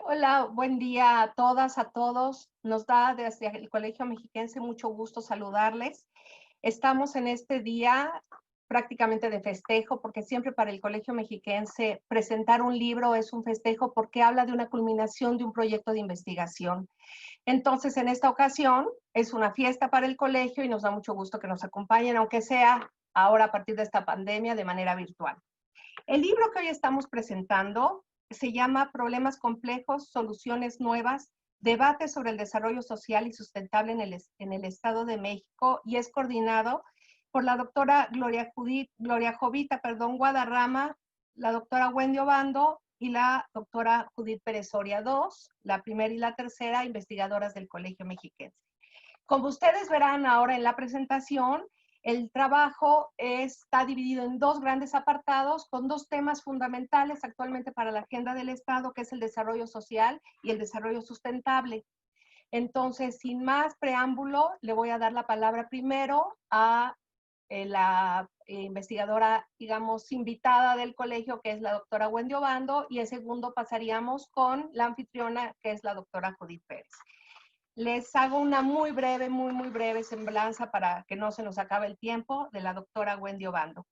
Hola, buen día a todas, a todos. Nos da desde el Colegio Mexiquense mucho gusto saludarles. Estamos en este día prácticamente de festejo, porque siempre para el Colegio Mexiquense presentar un libro es un festejo porque habla de una culminación de un proyecto de investigación. Entonces, en esta ocasión es una fiesta para el colegio y nos da mucho gusto que nos acompañen, aunque sea ahora a partir de esta pandemia de manera virtual. El libro que hoy estamos presentando se llama Problemas complejos, soluciones nuevas, debate sobre el desarrollo social y sustentable en el Estado de México, y es coordinado por la doctora Gloria Jovita Guadarrama, la doctora Wendy Obando y la doctora Judith Pérez Soria, dos, la primera y la tercera investigadoras del Colegio Mexiquense. Como ustedes verán ahora en la presentación, el trabajo está dividido en dos grandes apartados con dos temas fundamentales actualmente para la agenda del Estado, que es el desarrollo social y el desarrollo sustentable. Entonces, sin más preámbulo, le voy a dar la palabra primero a la investigadora, digamos, invitada del colegio, que es la doctora Wendy Obando, y en segundo pasaríamos con la anfitriona, que es la doctora Judith Pérez. Les hago una muy breve semblanza para que no se nos acabe el tiempo de la doctora Wendy Obando.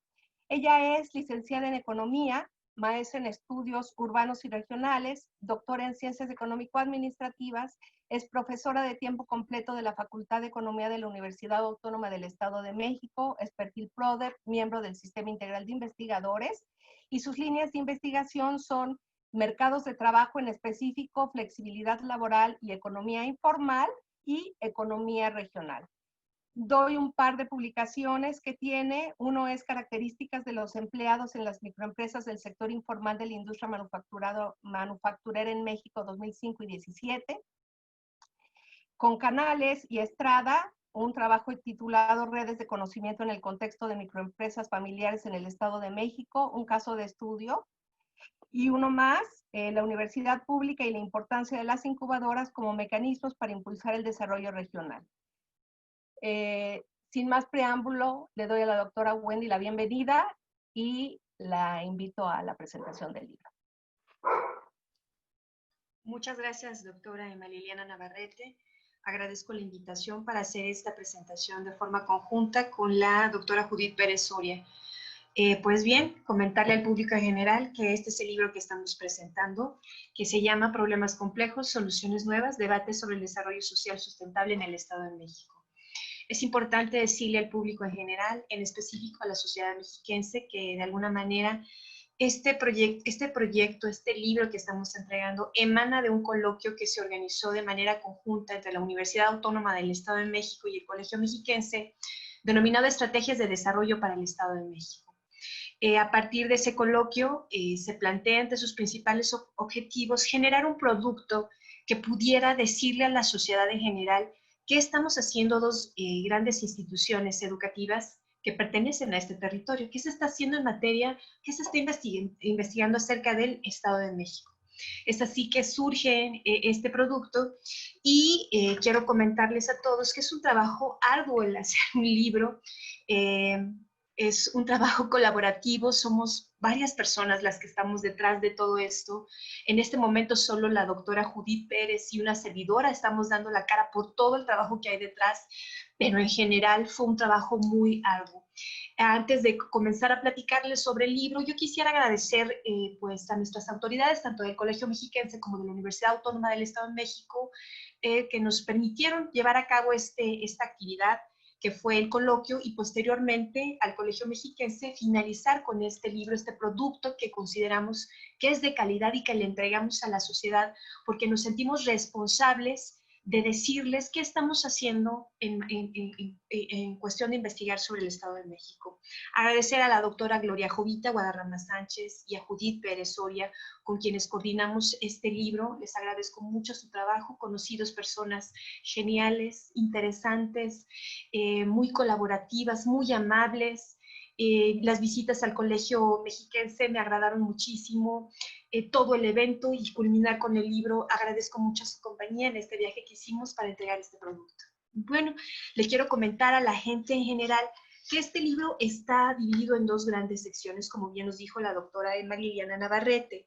Ella es licenciada en Economía, maestra en Estudios Urbanos y Regionales, doctora en Ciencias Económico-Administrativas, es profesora de tiempo completo de la Facultad de Economía de la Universidad Autónoma del Estado de México, es perfil PRODER, miembro del Sistema Integral de Investigadores, y sus líneas de investigación son mercados de trabajo en específico, flexibilidad laboral y economía informal y economía regional. Doy un par de publicaciones que tiene. Uno es características de los empleados en las microempresas del sector informal de la industria manufacturera en México 2005 y 17. Con Canales y Estrada, un trabajo titulado Redes de conocimiento en el contexto de microempresas familiares en el Estado de México, un caso de estudio. Y uno más, la universidad pública y la importancia de las incubadoras como mecanismos para impulsar el desarrollo regional. Sin más preámbulo, le doy a la doctora Wendy la bienvenida y la invito a la presentación del libro. Muchas gracias, doctora Emma Liliana Navarrete. Agradezco la invitación para hacer esta presentación de forma conjunta con la doctora Judith Pérez Soria. Pues bien, comentarle al público en general que este es el libro que estamos presentando, que se llama Problemas complejos, soluciones nuevas, debate sobre el desarrollo social sustentable en el Estado de México. Es importante decirle al público en general, en específico a la sociedad mexiquense, que de alguna manera este proyecto, este libro que estamos entregando, emana de un coloquio que se organizó de manera conjunta entre la Universidad Autónoma del Estado de México y el Colegio Mexiquense, denominado Estrategias de Desarrollo para el Estado de México. A partir de ese coloquio, se plantea entre sus principales objetivos generar un producto que pudiera decirle a la sociedad en general qué estamos haciendo dos grandes instituciones educativas que pertenecen a este territorio, qué se está haciendo en materia, qué se está investigando acerca del Estado de México. Es así que surge este producto y quiero comentarles a todos que es un trabajo arduo el hacer un libro. Es un trabajo colaborativo, somos varias personas las que estamos detrás de todo esto. En este momento solo la doctora Judith Pérez y una servidora estamos dando la cara por todo el trabajo que hay detrás, pero en general fue un trabajo muy arduo. Antes de comenzar a platicarles sobre el libro, yo quisiera agradecer pues a nuestras autoridades, tanto del Colegio Mexiquense como de la Universidad Autónoma del Estado de México, que nos permitieron llevar a cabo esta actividad, que fue el coloquio, y posteriormente al Colegio Mexiquense finalizar con este libro, este producto que consideramos que es de calidad y que le entregamos a la sociedad porque nos sentimos responsables de decirles qué estamos haciendo en cuestión de investigar sobre el Estado de México. Agradecer a la doctora Gloria Jovita Guadarrama Sánchez y a Judith Pérez Soria, con quienes coordinamos este libro. Les agradezco mucho su trabajo, conocidos personas geniales, interesantes, muy colaborativas, muy amables. Las visitas al Colegio Mexiquense me agradaron muchísimo, todo el evento y culminar con el libro. Agradezco mucho a su compañía en este viaje que hicimos para entregar este producto. Bueno, le quiero comentar a la gente en general que este libro está dividido en dos grandes secciones, como bien nos dijo la doctora Emma Liliana Navarrete.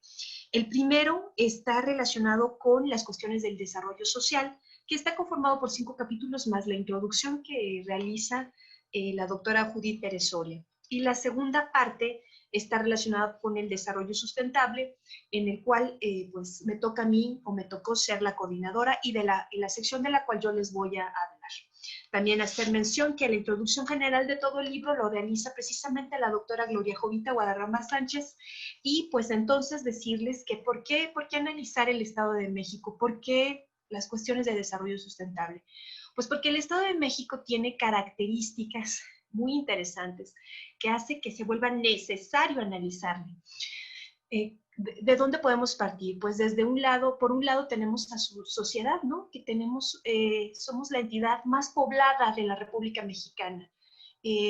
El primero está relacionado con las cuestiones del desarrollo social, que está conformado por 5 capítulos más la introducción que realiza la doctora Judith Pérez Soria. Y la segunda parte está relacionada con el desarrollo sustentable, en el cual pues me toca a mí o me tocó ser la coordinadora y de la sección de la cual yo les voy a hablar. También hacer mención que la introducción general de todo el libro lo realiza precisamente la doctora Gloria Jovita Guadarrama Sánchez, y pues entonces decirles que ¿por qué analizar el Estado de México? ¿Por qué las cuestiones de desarrollo sustentable? Pues porque el Estado de México tiene características muy interesantes que hace que se vuelva necesario analizarlo. ¿De dónde podemos partir? Pues desde un lado, por un lado tenemos a su sociedad, ¿no? Que tenemos, somos la entidad más poblada de la República Mexicana.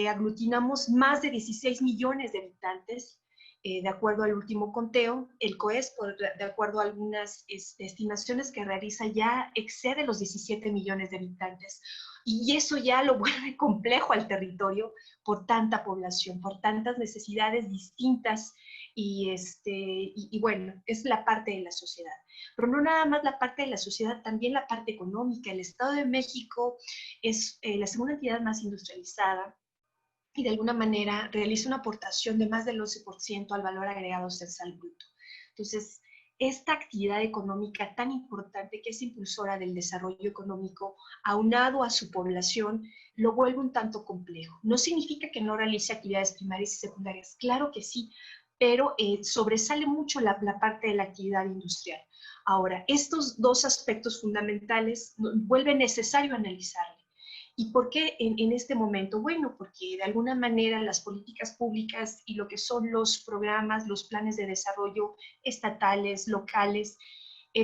Aglutinamos más de 16 millones de habitantes, de acuerdo al último conteo. El COES, de acuerdo a algunas estimaciones que realiza, ya excede los 17 millones de habitantes. Y eso ya lo vuelve complejo al territorio por tanta población, por tantas necesidades distintas. Y bueno, es la parte de la sociedad. Pero no nada más la parte de la sociedad, también la parte económica. El Estado de México es la segunda entidad más industrializada y de alguna manera realiza una aportación de más del 11% al valor agregado social bruto. Entonces, esta actividad económica tan importante, que es impulsora del desarrollo económico, aunado a su población, lo vuelve un tanto complejo. No significa que no realice actividades primarias y secundarias, claro que sí, pero sobresale mucho la parte de la actividad industrial. Ahora, estos dos aspectos fundamentales vuelve necesario analizarlo. ¿Y por qué en este momento? Bueno, porque de alguna manera las políticas públicas y lo que son los programas, los planes de desarrollo estatales, locales,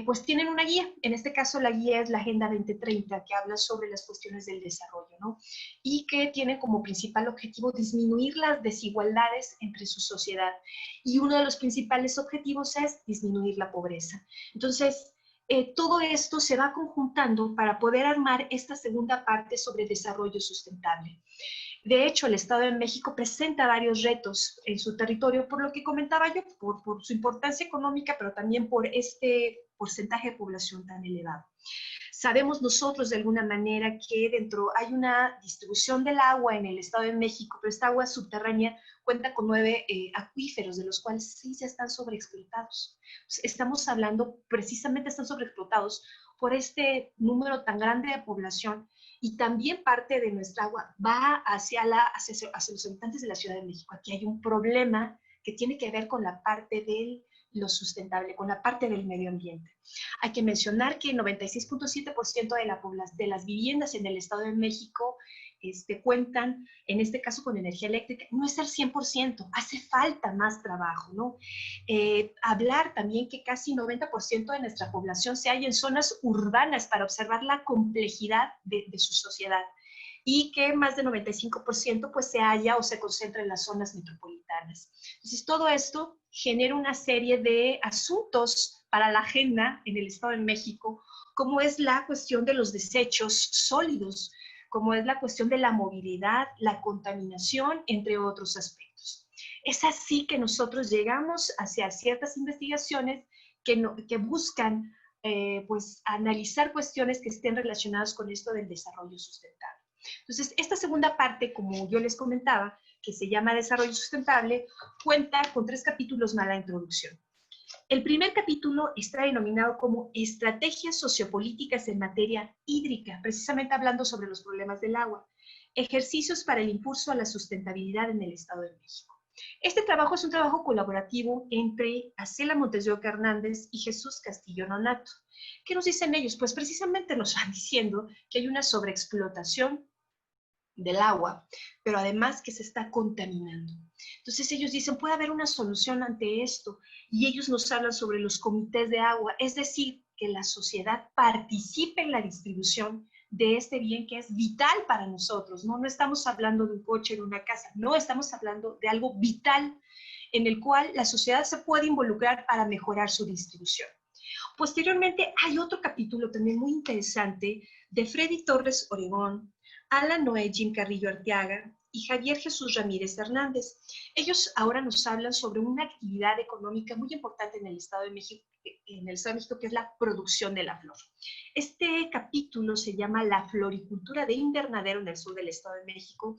pues tienen una guía. En este caso la guía es la Agenda 2030, que habla sobre las cuestiones del desarrollo, ¿no? Y que tiene como principal objetivo disminuir las desigualdades entre su sociedad. Y uno de los principales objetivos es disminuir la pobreza. Entonces, todo esto se va conjuntando para poder armar esta segunda parte sobre desarrollo sustentable. De hecho, el Estado de México presenta varios retos en su territorio, por lo que comentaba yo, por su importancia económica, pero también por este porcentaje de población tan elevado. Sabemos nosotros de alguna manera que dentro hay una distribución del agua en el Estado de México, pero esta agua subterránea cuenta con 9 acuíferos, de los cuales sí ya están sobreexplotados. Estamos hablando, precisamente están sobreexplotados por este número tan grande de población, y también parte de nuestra agua va hacia los habitantes de la Ciudad de México. Aquí hay un problema que tiene que ver con la parte de lo sustentable, con la parte del medio ambiente. Hay que mencionar que el 96.7% de las viviendas en el Estado de México cuentan, en este caso, con energía eléctrica. No es el 100%, hace falta más trabajo, ¿no? Hablar también que casi 90% de nuestra población se halla en zonas urbanas para observar la complejidad de su sociedad, y que más del 95% pues se halla o se concentra en las zonas metropolitanas. Entonces, todo esto genera una serie de asuntos para la agenda en el Estado de México, como es la cuestión de los desechos sólidos, como es la cuestión de la movilidad, la contaminación, entre otros aspectos. Es así que nosotros llegamos hacia ciertas investigaciones que buscan pues analizar cuestiones que estén relacionadas con esto del desarrollo sustentable. Entonces, esta segunda parte, como yo les comentaba, que se llama Desarrollo Sustentable, cuenta con 3 capítulos más la introducción. El primer capítulo está denominado como Estrategias sociopolíticas en materia hídrica, precisamente hablando sobre los problemas del agua. Ejercicios para el impulso a la sustentabilidad en el Estado de México. Este trabajo es un trabajo colaborativo entre Acela Montes de Oca Hernández y Jesús Castillo Nonato. ¿Qué nos dicen ellos? Pues precisamente nos van diciendo que hay una sobreexplotación del agua, pero además que se está contaminando. Entonces ellos dicen, puede haber una solución ante esto, y ellos nos hablan sobre los comités de agua, es decir, que la sociedad participe en la distribución de este bien que es vital para nosotros, ¿no? No estamos hablando de un coche, de una casa, no, estamos hablando de algo vital en el cual la sociedad se puede involucrar para mejorar su distribución. Posteriormente hay otro capítulo también muy interesante de Freddy Torres Oregón, Alan Noé Jim Carrillo Arteaga y Javier Jesús Ramírez Hernández. Ellos ahora nos hablan sobre una actividad económica muy importante en el Estado de México, que es la producción de la flor. Este capítulo se llama La floricultura de invernadero en el sur del Estado de México,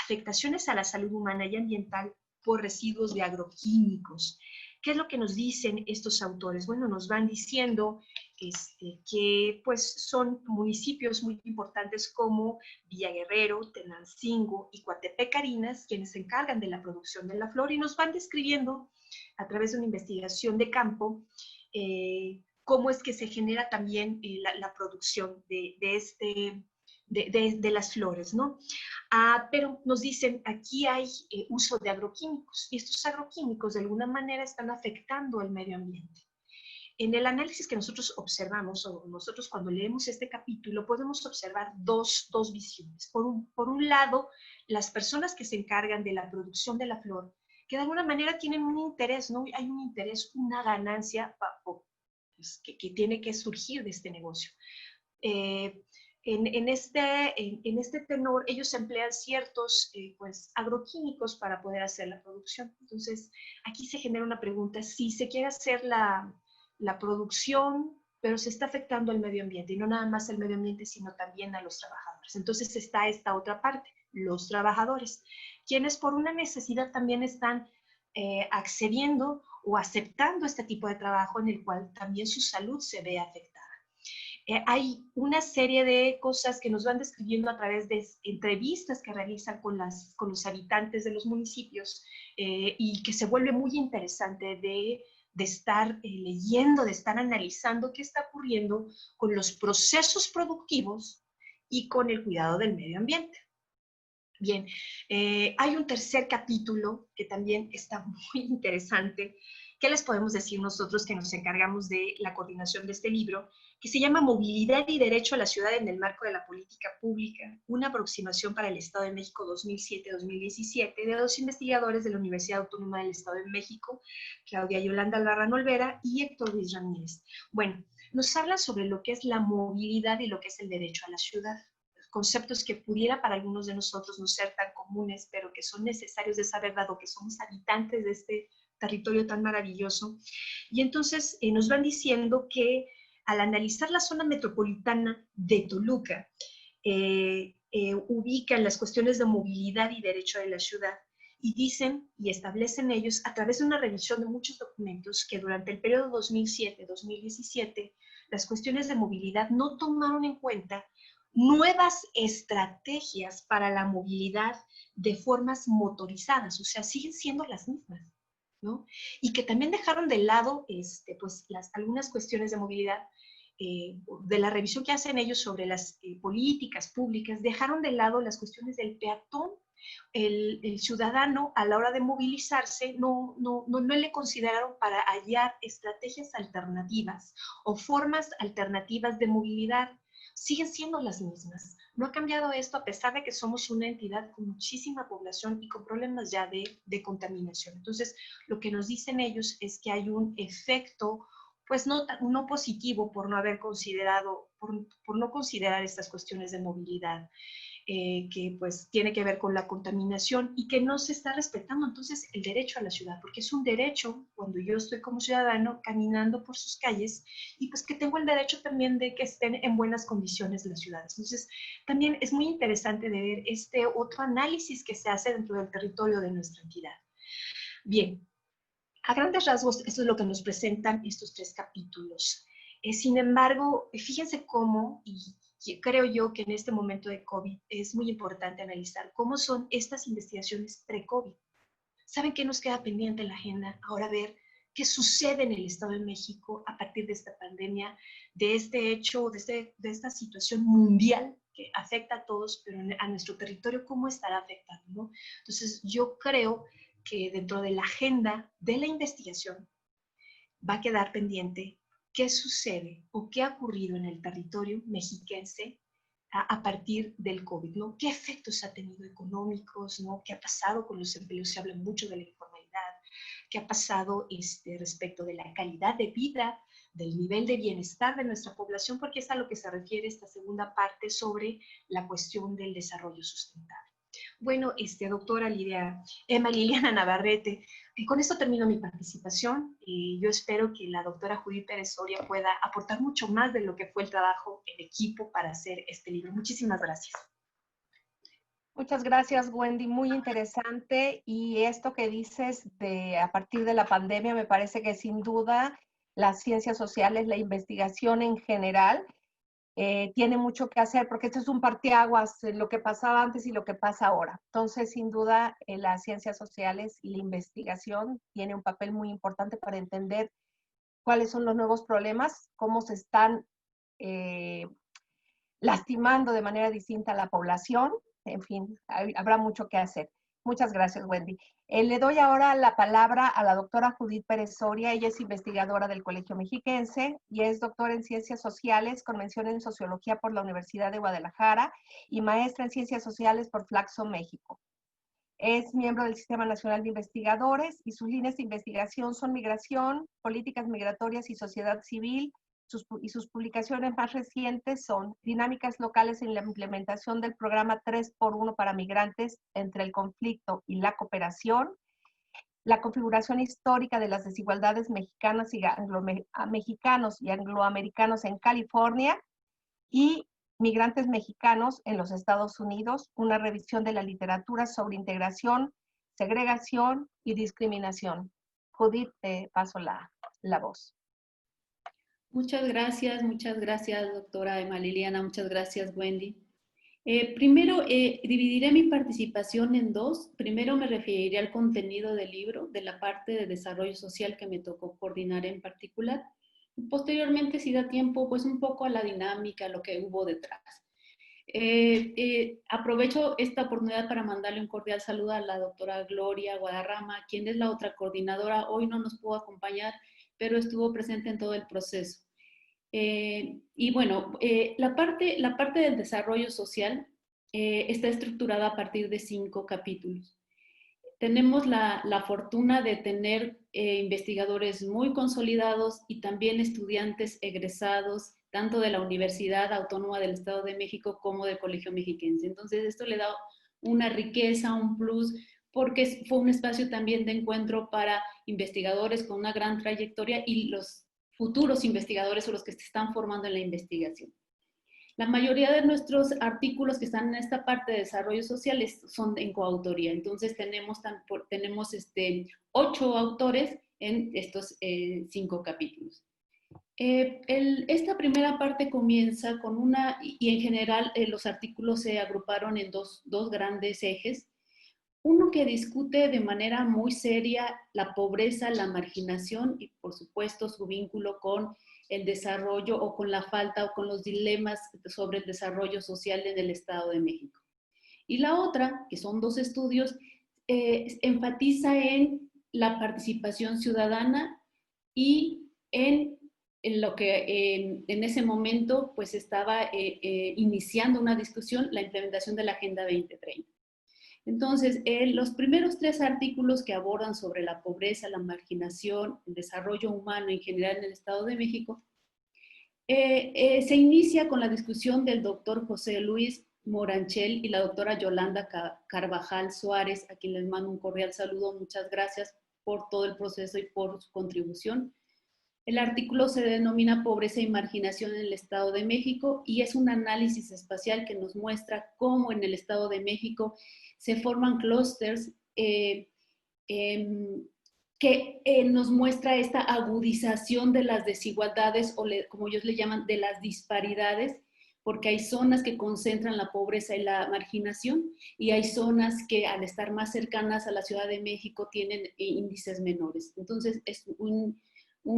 afectaciones a la salud humana y ambiental por residuos de agroquímicos. ¿Qué es lo que nos dicen estos autores? Bueno, nos van diciendo que pues son municipios muy importantes como Villaguerrero, Tenancingo y Coatepec-Carinas quienes se encargan de la producción de la flor y nos van describiendo a través de una investigación de campo cómo es que se genera también la producción de las flores, ¿no? Pero nos dicen, aquí hay uso de agroquímicos y estos agroquímicos de alguna manera están afectando al medio ambiente. En el análisis que nosotros observamos, o nosotros cuando leemos este capítulo, podemos observar dos visiones. Por un lado, las personas que se encargan de la producción de la flor, que de alguna manera tienen un interés, ¿no? Hay un interés, una ganancia pues, que tiene que surgir de este negocio. En este tenor, ellos emplean ciertos pues, agroquímicos para poder hacer la producción. Entonces, aquí se genera una pregunta, si se quiere hacer la producción, pero se está afectando al medio ambiente, y no nada más al medio ambiente, sino también a los trabajadores. Entonces está esta otra parte, los trabajadores, quienes por una necesidad también están accediendo o aceptando este tipo de trabajo en el cual también su salud se ve afectada. Hay una serie de cosas que nos van describiendo a través de entrevistas que realizan con los habitantes de los municipios y que se vuelve muy interesante de estar leyendo, de estar analizando qué está ocurriendo con los procesos productivos y con el cuidado del medio ambiente. Bien, hay un tercer capítulo que también está muy interesante. ¿Qué les podemos decir nosotros que nos encargamos de la coordinación de este libro? Que se llama Movilidad y Derecho a la Ciudad en el marco de la política pública, una aproximación para el Estado de México 2007-2017, de dos investigadores de la Universidad Autónoma del Estado de México, Claudia Yolanda Albarrán Olvera y Héctor Luis Ramírez. Bueno, nos habla sobre lo que es la movilidad y lo que es el derecho a la ciudad. Conceptos que pudiera para algunos de nosotros no ser tan comunes, pero que son necesarios de saber, dado que somos habitantes de este territorio tan maravilloso. Y entonces nos van diciendo que al analizar la zona metropolitana de Toluca, ubican las cuestiones de movilidad y derecho de la ciudad y dicen y establecen ellos a través de una revisión de muchos documentos que durante el periodo 2007-2017 las cuestiones de movilidad no tomaron en cuenta nuevas estrategias para la movilidad de formas motorizadas, o sea, siguen siendo las mismas, ¿no? Y que también dejaron de lado pues, algunas cuestiones de movilidad de la revisión que hacen ellos sobre las políticas públicas, dejaron de lado las cuestiones del peatón. El ciudadano a la hora de movilizarse no le consideraron para hallar estrategias alternativas o formas alternativas de movilidad. Siguen siendo las mismas. No ha cambiado esto a pesar de que somos una entidad con muchísima población y con problemas ya de contaminación. Entonces, lo que nos dicen ellos es que hay un efecto pues no positivo por no haber considerado, por no considerar estas cuestiones de movilidad. Que pues tiene que ver con la contaminación y que no se está respetando entonces el derecho a la ciudad, porque es un derecho cuando yo estoy como ciudadano caminando por sus calles y pues que tengo el derecho también de que estén en buenas condiciones las ciudades. Entonces también es muy interesante de ver este otro análisis que se hace dentro del territorio de nuestra entidad. Bien, a grandes rasgos esto es lo que nos presentan estos tres capítulos. Sin embargo, fíjense cómo, y creo yo que en este momento de COVID es muy importante analizar cómo son estas investigaciones pre-COVID. ¿Saben qué nos queda pendiente en la agenda? Ahora ver qué sucede en el Estado de México a partir de esta pandemia, de este hecho, de esta situación mundial que afecta a todos, pero a nuestro territorio, ¿cómo estará afectando, ¿no? Entonces, yo creo que dentro de la agenda de la investigación va a quedar pendiente qué sucede o qué ha ocurrido en el territorio mexiquense a partir del COVID, ¿no? ¿Qué efectos ha tenido económicos, ¿no? ¿Qué ha pasado con los empleos? Se habla mucho de la informalidad. ¿Qué ha pasado respecto de la calidad de vida, del nivel de bienestar de nuestra población? Porque es a lo que se refiere esta segunda parte sobre la cuestión del desarrollo sustentable. Bueno, doctora Emma Liliana Navarrete, con esto termino mi participación y yo espero que la doctora Judith Pérez Soria pueda aportar mucho más de lo que fue el trabajo en equipo para hacer este libro. Muchísimas gracias. Muchas gracias, Wendy. Muy interesante. Y esto que dices de a partir de la pandemia, me parece que sin duda las ciencias sociales, la investigación en general, tiene mucho que hacer porque esto es un parteaguas en lo que pasaba antes y lo que pasa ahora. Entonces, sin duda, las ciencias sociales y la investigación tiene un papel muy importante para entender cuáles son los nuevos problemas, cómo se están eh, lastimando de manera distinta a la población. En fin, habrá mucho que hacer. Muchas gracias, Wendy. Le doy ahora la palabra a la doctora Judith Pérez Soria. Ella es investigadora del Colegio Mexiquense y es doctora en Ciencias Sociales con mención en Sociología por la Universidad de Guadalajara y maestra en Ciencias Sociales por Flaxo, México. Es miembro del Sistema Nacional de Investigadores y sus líneas de investigación son migración, políticas migratorias y sociedad civil, sus publicaciones más recientes son Dinámicas locales en la implementación del programa 3x1 para migrantes entre el conflicto y la cooperación, la configuración histórica de las desigualdades mexicanos y angloamericanos en California y Migrantes mexicanos en los Estados Unidos, una revisión de la literatura sobre integración, segregación y discriminación. Judith, te paso la voz. Muchas gracias, doctora Emma Liliana, muchas gracias, Wendy. Primero, dividiré mi participación en dos. Primero me referiré al contenido del libro, de la parte de desarrollo social que me tocó coordinar en particular. Posteriormente, si da tiempo, pues un poco a la dinámica, lo que hubo detrás. Aprovecho esta oportunidad para mandarle un cordial saludo a la doctora Gloria Guadarrama, quien es la otra coordinadora. Hoy no nos pudo acompañar, pero estuvo presente en todo el proceso. Y bueno, la parte del desarrollo social está estructurada a partir de 5 capítulos. Tenemos la fortuna de tener investigadores muy consolidados y también estudiantes egresados, tanto de la Universidad Autónoma del Estado de México como del Colegio Mexiquense. Entonces, esto le da una riqueza, un plus, porque fue un espacio también de encuentro para investigadores con una gran trayectoria y los futuros investigadores o los que se están formando en la investigación. La mayoría de nuestros artículos que están en esta parte de desarrollo social son en coautoría. Entonces tenemos 8 autores en estos 5 capítulos. Esta primera parte comienza con y en general los artículos se agruparon en dos grandes ejes. Uno que discute de manera muy seria la pobreza, la marginación y por supuesto su vínculo con el desarrollo o con la falta o con los dilemas sobre el desarrollo social en el Estado de México. Y la otra, que son 2 estudios, enfatiza en la participación ciudadana y en lo que en ese momento pues estaba iniciando una discusión, la implementación de la Agenda 2030. Entonces, los primeros 3 artículos que abordan sobre la pobreza, la marginación, el desarrollo humano en general en el Estado de México, se inicia con la discusión del doctor José Luis Moranchel y la doctora Yolanda Carvajal Suárez, a quien les mando un cordial saludo. Muchas gracias por todo el proceso y por su contribución. El artículo se denomina Pobreza y Marginación en el Estado de México y es un análisis espacial que nos muestra cómo en el Estado de México se forman clústeres que nos muestra esta agudización de las desigualdades o como ellos le llaman, de las disparidades, porque hay zonas que concentran la pobreza y la marginación y hay zonas que al estar más cercanas a la Ciudad de México tienen índices menores. Entonces es un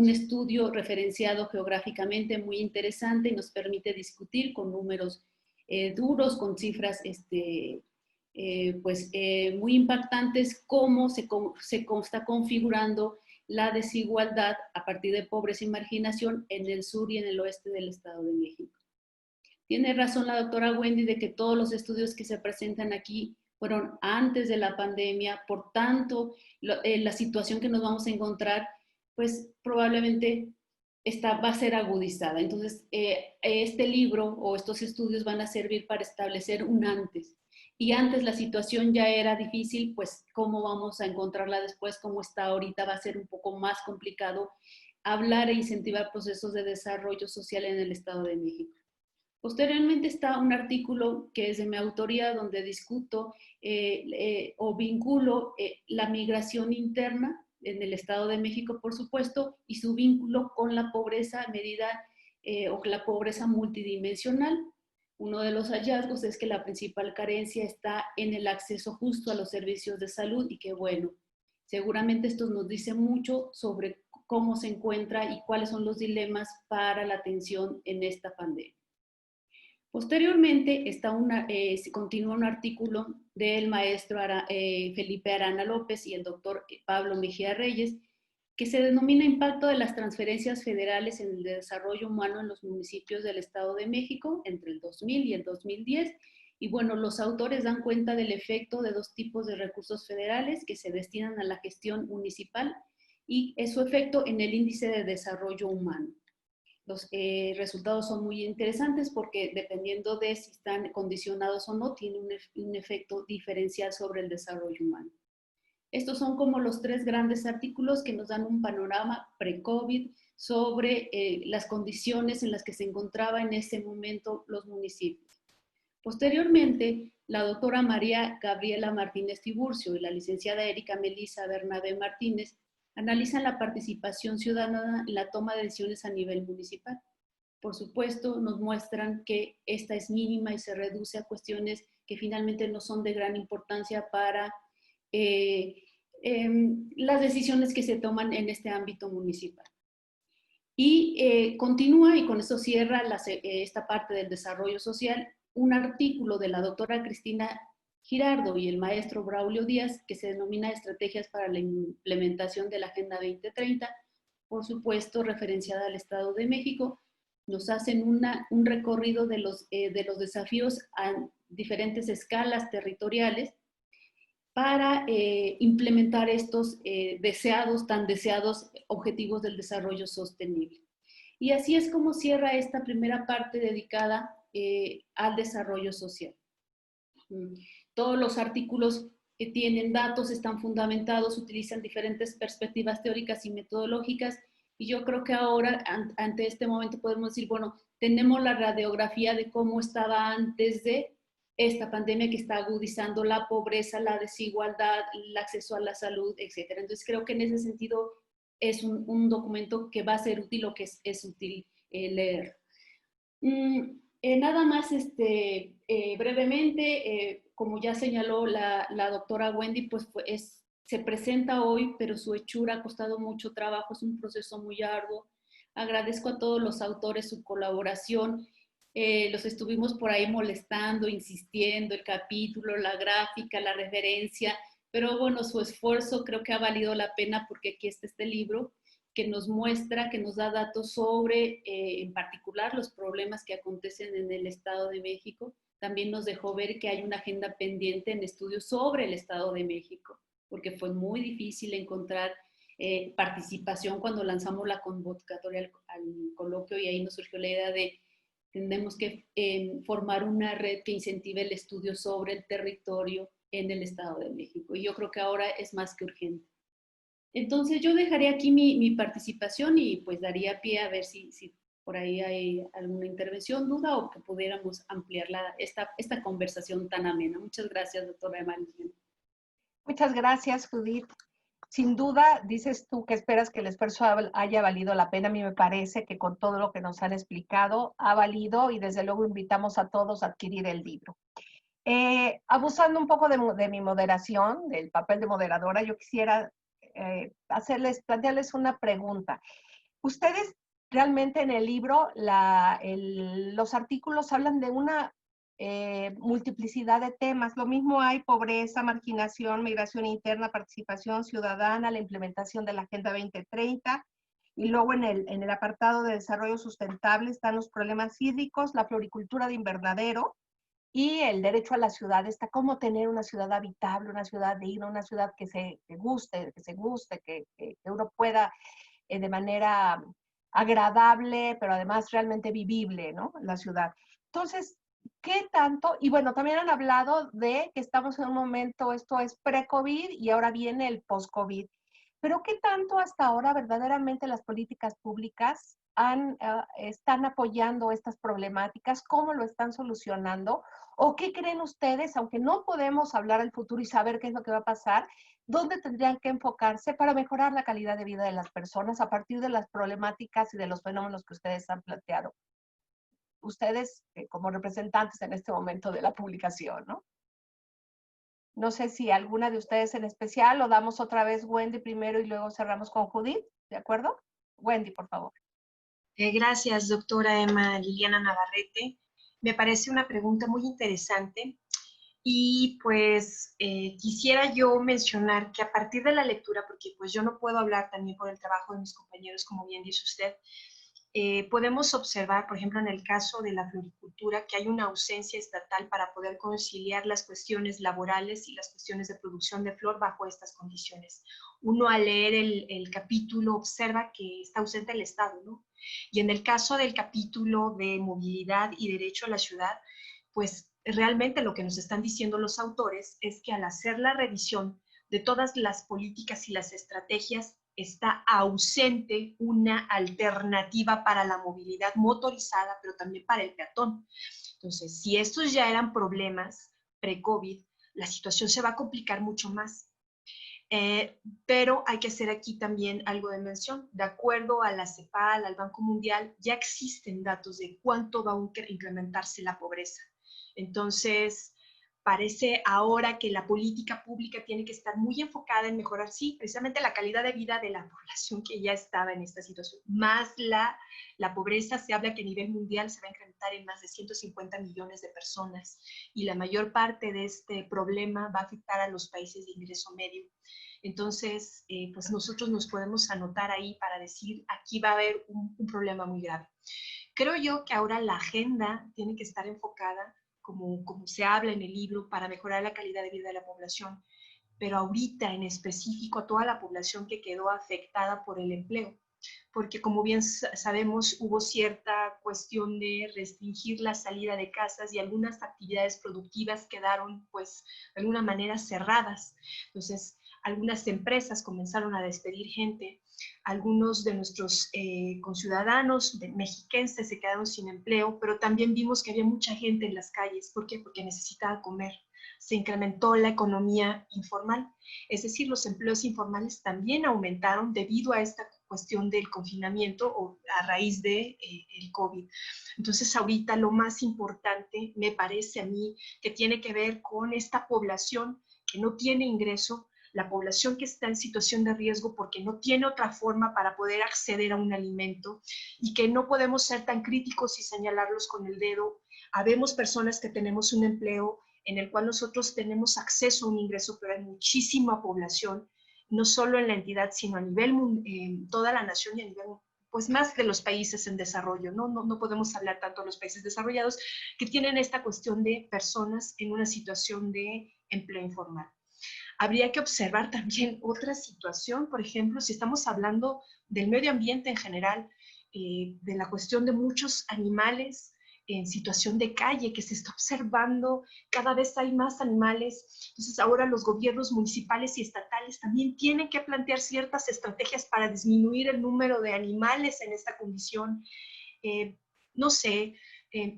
estudio referenciado geográficamente muy interesante y nos permite discutir con números duros, con cifras muy impactantes, cómo se está configurando la desigualdad a partir de pobreza y marginación en el sur y en el oeste del Estado de México. Tiene razón la doctora Wendy de que todos los estudios que se presentan aquí fueron antes de la pandemia, por tanto, la situación que nos vamos a encontrar, pues probablemente va a ser agudizada. Entonces, este libro o estos estudios van a servir para establecer un antes y antes la situación ya era difícil, pues cómo vamos a encontrarla después, cómo está ahorita, va a ser un poco más complicado hablar e incentivar procesos de desarrollo social en el Estado de México. Posteriormente está un artículo que es de mi autoría donde discuto o vinculo la migración interna en el Estado de México, por supuesto, y su vínculo con la pobreza a medida o la pobreza multidimensional. Uno de los hallazgos es que la principal carencia está en el acceso justo a los servicios de salud y que bueno, seguramente esto nos dice mucho sobre cómo se encuentra y cuáles son los dilemas para la atención en esta pandemia. Posteriormente continúa un artículo del maestro Felipe Arana López y el doctor Pablo Mejía Reyes, que se denomina Impacto de las transferencias federales en el desarrollo humano en los municipios del Estado de México entre el 2000 y el 2010. Y bueno, los autores dan cuenta del efecto de dos tipos de recursos federales que se destinan a la gestión municipal y su efecto en el índice de desarrollo humano. Los resultados son muy interesantes porque dependiendo de si están condicionados o no, tiene un efecto diferencial sobre el desarrollo humano. Estos son como los tres grandes artículos que nos dan un panorama pre-COVID sobre las condiciones en las que se encontraba en ese momento los municipios. Posteriormente, la doctora María Gabriela Martínez Tiburcio y la licenciada Erika Melisa Bernabé Martínez analizan la participación ciudadana en la toma de decisiones a nivel municipal. Por supuesto, nos muestran que esta es mínima y se reduce a cuestiones que finalmente no son de gran importancia para las decisiones que se toman en este ámbito municipal. Y continúa, y con eso cierra esta parte del desarrollo social, un artículo de la doctora Cristina Girardo y el maestro Braulio Díaz, que se denomina Estrategias para la implementación de la Agenda 2030, por supuesto referenciada al Estado de México. Nos hacen un recorrido de los desafíos a diferentes escalas territoriales para implementar estos tan deseados objetivos del desarrollo sostenible. Y así es como cierra esta primera parte dedicada al desarrollo social. Todos los artículos que tienen datos están fundamentados, utilizan diferentes perspectivas teóricas y metodológicas, y yo creo que ahora, ante este momento, podemos decir, bueno, tenemos la radiografía de cómo estaba antes de esta pandemia que está agudizando la pobreza, la desigualdad, el acceso a la salud, etc. Entonces creo que en ese sentido es un documento que va a ser útil o que es útil leer. Nada más brevemente, como ya señaló la doctora Wendy, pues se presenta hoy, pero su hechura ha costado mucho trabajo, es un proceso muy arduo. Agradezco a todos los autores su colaboración. Los estuvimos por ahí molestando, insistiendo, el capítulo, la gráfica, la referencia, pero bueno, su esfuerzo creo que ha valido la pena porque aquí está este libro que nos muestra, que nos da datos sobre, en particular, los problemas que acontecen en el Estado de México. También nos dejó ver que hay una agenda pendiente en estudios sobre el Estado de México, porque fue muy difícil encontrar participación cuando lanzamos la convocatoria al coloquio y ahí nos surgió la idea de tenemos que formar una red que incentive el estudio sobre el territorio en el Estado de México. Y yo creo que ahora es más que urgente. Entonces yo dejaré aquí mi participación y pues daría pie a ver si por ahí hay alguna intervención, duda o que pudiéramos ampliar esta conversación tan amena. Muchas gracias, doctora Emmanuel. Muchas gracias, Judith. Sin duda, dices tú que esperas que el esfuerzo haya valido la pena. A mí me parece que con todo lo que nos han explicado ha valido y desde luego invitamos a todos a adquirir el libro. Abusando un poco de mi moderación, del papel de moderadora, yo quisiera plantearles una pregunta. Ustedes realmente en el libro, los artículos hablan de una multiplicidad de temas. Lo mismo hay pobreza, marginación, migración interna, participación ciudadana, la implementación de la Agenda 2030. Y luego en el apartado de desarrollo sustentable están los problemas hídricos, la floricultura de invernadero y el derecho a la ciudad. Está cómo tener una ciudad habitable, una ciudad digna, una ciudad que guste, que uno pueda de manera agradable, pero además realmente vivible, ¿no? La ciudad. Entonces, ¿qué tanto? Y bueno, también han hablado de que estamos en un momento, esto es pre-COVID y ahora viene el post-COVID. Pero ¿qué tanto hasta ahora verdaderamente las políticas públicas están apoyando estas problemáticas? ¿Cómo lo están solucionando? ¿O qué creen ustedes, aunque no podemos hablar del futuro y saber qué es lo que va a pasar, dónde tendrían que enfocarse para mejorar la calidad de vida de las personas a partir de las problemáticas y de los fenómenos que ustedes han planteado? Ustedes como representantes en este momento de la publicación, ¿no? No sé si alguna de ustedes en especial, o damos otra vez Wendy primero y luego cerramos con Judith, ¿de acuerdo? Wendy, por favor. Gracias, doctora Emma Liliana Navarrete. Me parece una pregunta muy interesante y pues quisiera yo mencionar que a partir de la lectura, porque pues yo no puedo hablar también por el trabajo de mis compañeros, como bien dice usted, podemos observar, por ejemplo, en el caso de la floricultura, que hay una ausencia estatal para poder conciliar las cuestiones laborales y las cuestiones de producción de flor bajo estas condiciones. Uno al leer el capítulo observa que está ausente el Estado, ¿no? Y en el caso del capítulo de movilidad y derecho a la ciudad, pues realmente lo que nos están diciendo los autores es que al hacer la revisión de todas las políticas y las estrategias, está ausente una alternativa para la movilidad motorizada, pero también para el peatón. Entonces, si estos ya eran problemas pre-COVID, la situación se va a complicar mucho más. Pero hay que hacer aquí también algo de mención. De acuerdo a la CEPAL, al Banco Mundial, ya existen datos de cuánto va a incrementarse la pobreza. Entonces, parece ahora que la política pública tiene que estar muy enfocada en mejorar, sí, precisamente la calidad de vida de la población que ya estaba en esta situación, más la pobreza. Se habla que a nivel mundial se va a incrementar en más de 150 millones de personas y la mayor parte de este problema va a afectar a los países de ingreso medio. Entonces, pues nosotros nos podemos anotar ahí para decir, aquí va a haber un problema muy grave. Creo yo que ahora la agenda tiene que estar enfocada, como se habla en el libro, para mejorar la calidad de vida de la población, pero ahorita en específico a toda la población que quedó afectada por el empleo, porque como bien sabemos hubo cierta cuestión de restringir la salida de casas y algunas actividades productivas quedaron pues de alguna manera cerradas. Entonces, algunas empresas comenzaron a despedir gente, algunos de nuestros conciudadanos mexiquenses se quedaron sin empleo, pero también vimos que había mucha gente en las calles. ¿Por qué? Porque necesitaba comer. Se incrementó la economía informal, es decir, los empleos informales también aumentaron debido a esta cuestión del confinamiento o a raíz de el COVID. Entonces, ahorita lo más importante, me parece a mí, que tiene que ver con esta población que no tiene ingreso, la población que está en situación de riesgo porque no tiene otra forma para poder acceder a un alimento y que no podemos ser tan críticos y señalarlos con el dedo. Habemos personas que tenemos un empleo en el cual nosotros tenemos acceso a un ingreso, pero hay muchísima población, no solo en la entidad, sino a nivel, toda la nación y a nivel, pues más de los países en desarrollo, ¿no? No podemos hablar tanto de los países desarrollados que tienen esta cuestión de personas en una situación de empleo informal. Habría que observar también otra situación, por ejemplo, si estamos hablando del medio ambiente en general, de la cuestión de muchos animales en situación de calle que se está observando, cada vez hay más animales. Entonces ahora los gobiernos municipales y estatales también tienen que plantear ciertas estrategias para disminuir el número de animales en esta condición. No sé,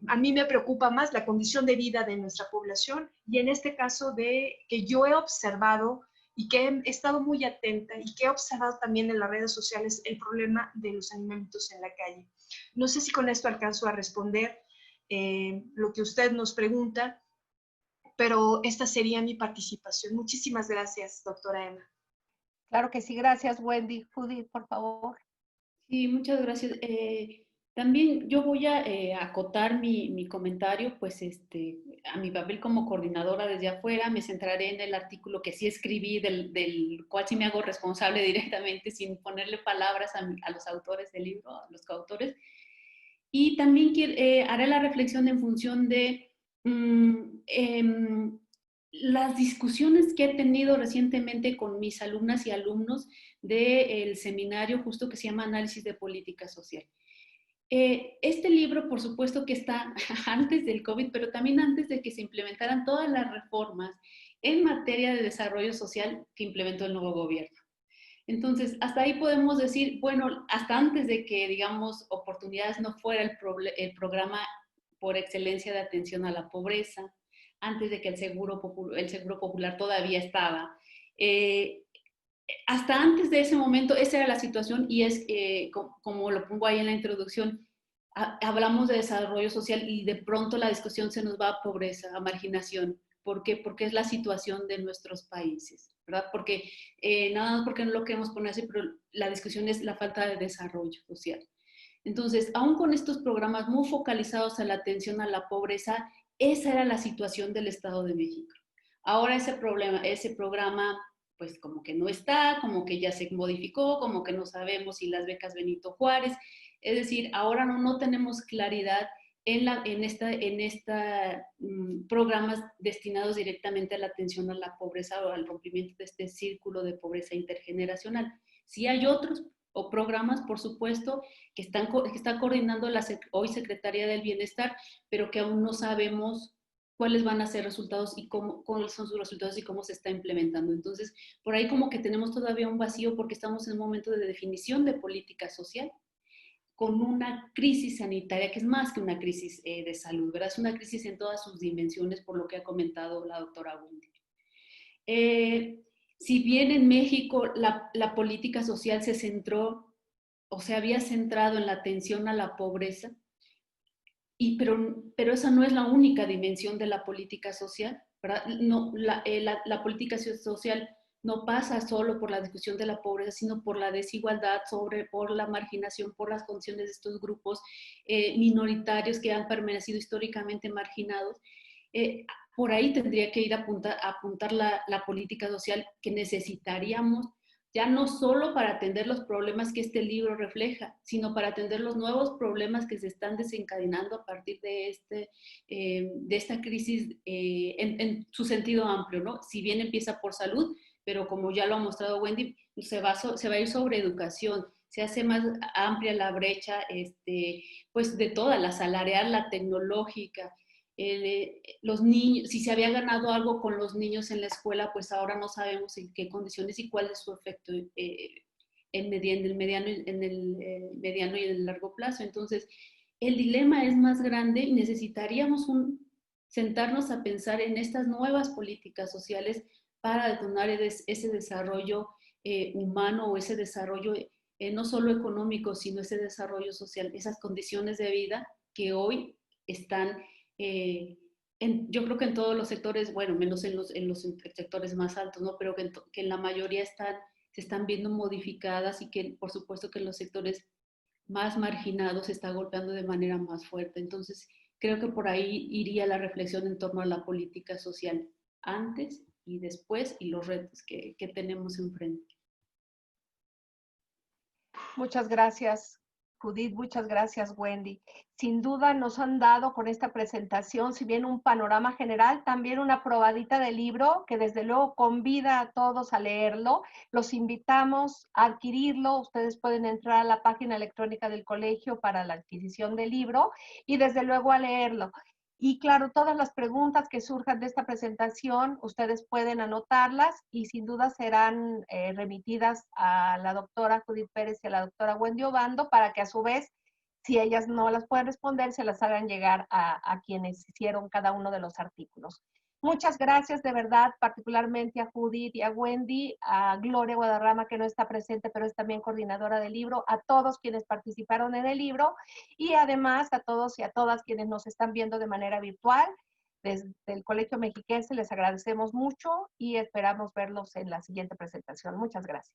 a mí me preocupa más la condición de vida de nuestra población y en este caso de que yo he observado y que he estado muy atenta y que he observado también en las redes sociales el problema de los animalitos en la calle. No sé si con esto alcanzo a responder lo que usted nos pregunta, pero esta sería mi participación. Muchísimas gracias, doctora Emma. Claro que sí, gracias Wendy. Judith, por favor. Sí, muchas gracias. También yo voy a acotar mi comentario, pues a mi papel como coordinadora desde afuera, me centraré en el artículo que sí escribí, del cual sí me hago responsable directamente, sin ponerle palabras a los autores del libro, a los coautores. Y también haré la reflexión en función de las discusiones que he tenido recientemente con mis alumnas y alumnos del seminario justo que se llama Análisis de Política Social. Este libro, por supuesto que está antes del COVID, pero también antes de que se implementaran todas las reformas en materia de desarrollo social que implementó el nuevo gobierno. Entonces, hasta ahí podemos decir, bueno, hasta antes de que, digamos, Oportunidades no fuera el programa por excelencia de atención a la pobreza, antes de que el Seguro Popular todavía estaba. Hasta antes de ese momento, esa era la situación y es, como lo pongo ahí en la introducción, hablamos de desarrollo social y de pronto la discusión se nos va a pobreza, a marginación. ¿Por qué? Porque es la situación de nuestros países, ¿verdad? Porque nada más porque no lo queremos poner así, pero la discusión es la falta de desarrollo social. Entonces, aún con estos programas muy focalizados a la atención a la pobreza, esa era la situación del Estado de México. Ahora ese programa, pues como que no está, como que ya se modificó, como que no sabemos si las becas Benito Juárez, es decir, ahora no tenemos claridad en esta programas destinados directamente a la atención a la pobreza o al rompimiento de este círculo de pobreza intergeneracional. Sí hay otros o programas, por supuesto, que está coordinando hoy Secretaría del Bienestar, pero que aún no sabemos cuáles van a ser resultados y cuáles son sus resultados y cómo se está implementando. Entonces, por ahí como que tenemos todavía un vacío porque estamos en un momento de definición de política social con una crisis sanitaria que es más que una crisis de salud, ¿verdad? Es una crisis en todas sus dimensiones, por lo que ha comentado la doctora Wendy. Si bien en México la política social se centró o se había centrado en la atención a la pobreza, pero esa no es la única dimensión de la política social, ¿verdad? No, la política social no pasa solo por la discusión de la pobreza, sino por la desigualdad, por la marginación, por las condiciones de estos grupos minoritarios que han permanecido históricamente marginados. Por ahí tendría que ir a apuntar la política social que necesitaríamos, ya no solo para atender los problemas que este libro refleja, sino para atender los nuevos problemas que se están desencadenando a partir de esta crisis en su sentido amplio, ¿no? Si bien empieza por salud, pero como ya lo ha mostrado Wendy, se va a ir sobre educación, se hace más amplia la brecha, pues de toda la salarial, la tecnológica. Los niños, si se había ganado algo con los niños en la escuela, pues ahora no sabemos en qué condiciones y cuál es su efecto en el mediano y en el largo plazo. Entonces, el dilema es más grande y necesitaríamos sentarnos a pensar en estas nuevas políticas sociales para detonar ese desarrollo humano o ese desarrollo no solo económico, sino ese desarrollo social, esas condiciones de vida que hoy están yo creo que en todos los sectores, bueno, menos en los sectores más altos, ¿no? Pero que en la mayoría se están viendo modificadas y que por supuesto que en los sectores más marginados se está golpeando de manera más fuerte. Entonces, creo que por ahí iría la reflexión en torno a la política social antes y después y los retos que tenemos enfrente. Muchas gracias, Judith, muchas gracias, Wendy. Sin duda nos han dado con esta presentación, si bien un panorama general, también una probadita del libro que desde luego convida a todos a leerlo. Los invitamos a adquirirlo. Ustedes pueden entrar a la página electrónica del colegio para la adquisición del libro y desde luego a leerlo. Y claro, todas las preguntas que surjan de esta presentación, ustedes pueden anotarlas y sin duda serán remitidas a la doctora Judith Pérez y a la doctora Wendy Obando para que a su vez, si ellas no las pueden responder, se las hagan llegar a quienes hicieron cada uno de los artículos. Muchas gracias de verdad, particularmente a Judith y a Wendy, a Gloria Guadarrama, que no está presente, pero es también coordinadora del libro, a todos quienes participaron en el libro y además a todos y a todas quienes nos están viendo de manera virtual. Desde el Colegio Mexiquense les agradecemos mucho y esperamos verlos en la siguiente presentación. Muchas gracias.